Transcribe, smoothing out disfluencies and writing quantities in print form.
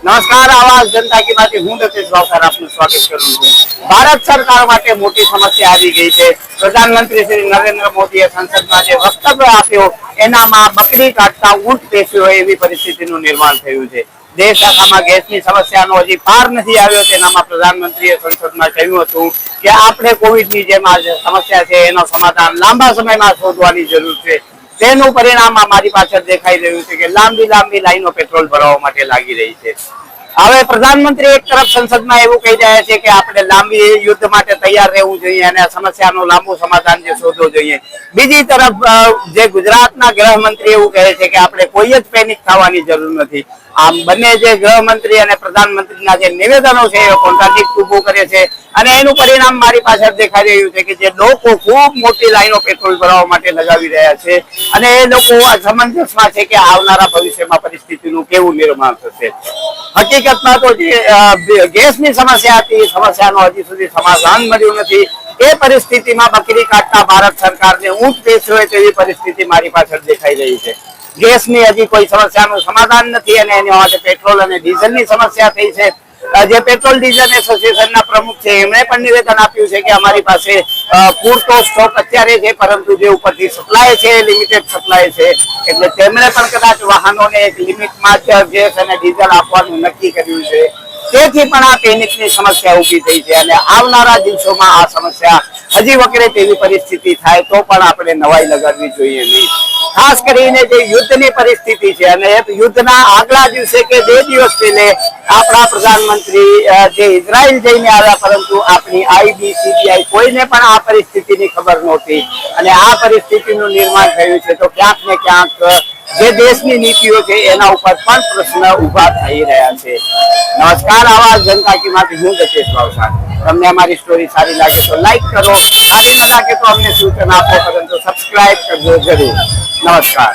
નમસ્કાર, આવાજ જનતા કી બાતથી હું દક્ષેશ ભાવસાર આપનું સ્વાગત કરું છું। ભારત સરકાર માટે મોટી સમસ્યા આવી ગઈ છે। પ્રધાનમંત્રી શ્રી નરેન્દ્ર મોદીએ સંસદમાં જે વક્તવ્ય આપ્યો એનામાં બકરી કાઢતા ઊંટ પેશ્યો હોય એવી પરિસ્થિતિનું નિર્માણ થયું છે। દેશ આખામાં ગેસની સમસ્યાનો હજી પાર નથી આવ્યો, તેનામાં પ્રધાનમંત્રીએ સંસદમાં કહ્યું હતું કે આપણે કોવિડની જેમ આ સમસ્યા છે એનો સમાધાન લાંબા સમયમાં શોધવાની જરૂર છે। તેનું પરિણામ અમારી પાછળ દેખાઈ રહ્યું છે કે લાંબી લાંબી લાઈનો પેટ્રોલ ભરાવવા માટે લાગી રહી છે। હવે પ્રધાનમંત્રી એક તરફ સંસદમાં એવું કહી રહ્યા છે કે આપણે લાંબી યુદ્ધ માટે તૈયાર રહેવું જોઈએ અને આ સમસ્યાનું લાંબુ સમાધાન જે શોધવું જોઈએ। બીજી તરફ જે ગુજરાતના ગૃહમંત્રી એવું કહે છે કે આપણે કોઈ જ પેનિક થવાની જરૂર નથી। આમ બંને જે ગૃહમંત્રી અને પ્રધાનમંત્રીના જે નિવેદનો છે એ કોન્ટ્રાડિક્ટ ઊભું કરે છે અને એનું પરિણામ મારી પાછળ દેખાઈ રહ્યું છે કે જે લોકો ખૂબ મોટી લાઈનો પેટ્રોલ ભરાવવા માટે લગાવી રહ્યા છે અને એ લોકો અસમંજસમાં છે કે આવનારા ભવિષ્યમાં પરિસ્થિતિનું કેવું નિર્માણ થશે। હકીકતમાં તો જે ગેસની સમસ્યા હતી, સમસ્યાનો હજી સુધી સમાધાન મળ્યું નથી। એ પરિસ્થિતિમાં બકરી કાઢતા ભારત સરકારને ઊંટ પેશ્યો હોય તેવી પરિસ્થિતિ મારી પાછળ દેખાઈ રહી છે। ગેસની હજી કોઈ સમસ્યાનું સમાધાન નથી અને એની માટે પેટ્રોલ અને ડીઝલની સમસ્યા થઈ છે। જે પેટ્રોલ ડીઝલ એસોસિએશનના પ્રમુખ છે એમણે પણ નિવેદન આપ્યું છે કે અમારી પાસે પૂરતો સ્ટોક અત્યારે છે, પરંતુ જે ઉપરથી સપ્લાય છે લિમિટેડ સપ્લાય છે, એટલે તેમણે પણ કદાચ વાહનોને એક લિમિટમાં જ ગેસ અને ડીઝલ આપવાનું નક્કી કર્યું છે। તેથી પણ આ પેનિકની સમસ્યા ઊભી થઈ છે અને આવનારા દિવસોમાં આ સમસ્યા હજી વકરે તેવી પરિસ્થિતિ થાય તો પણ આપણે નવાઈ લગાડવી જોઈએ નહીં। ખાસ કરીને જે યુદ્ધની પરિસ્થિતિ છે અને યુદ્ધના આગલા દિવસે કે 2 દિવસ પહેલે આપણા પ્રધાનમંત્રી જે ઇઝરાયલ જઈને આવ્યા, પરંતુ આપણી IBCBI કોઈને પણ આ પરિસ્થિતિની ખબર નહોતી અને આ પરિસ્થિતિનું નિર્માણ થયું છે। તો ક્યાંક ને ક્યાંક જે દેશની નીતિઓ છે એના ઉપર પણ પ્રશ્ન ઉભા થઈ રહ્યા છે। નમસ્કાર, આવાજ જનતા કી બાતથી હું દક્ષેશ ભાવસાર। તમને અમારી સ્ટોરી સારી લાગે તો લાઈક કરો, સારી ન લાગે તો અમને સૂચન આપો, પરંતુ સબસ્ક્રાઇબ કરજો જરૂર। નમસ્કાર।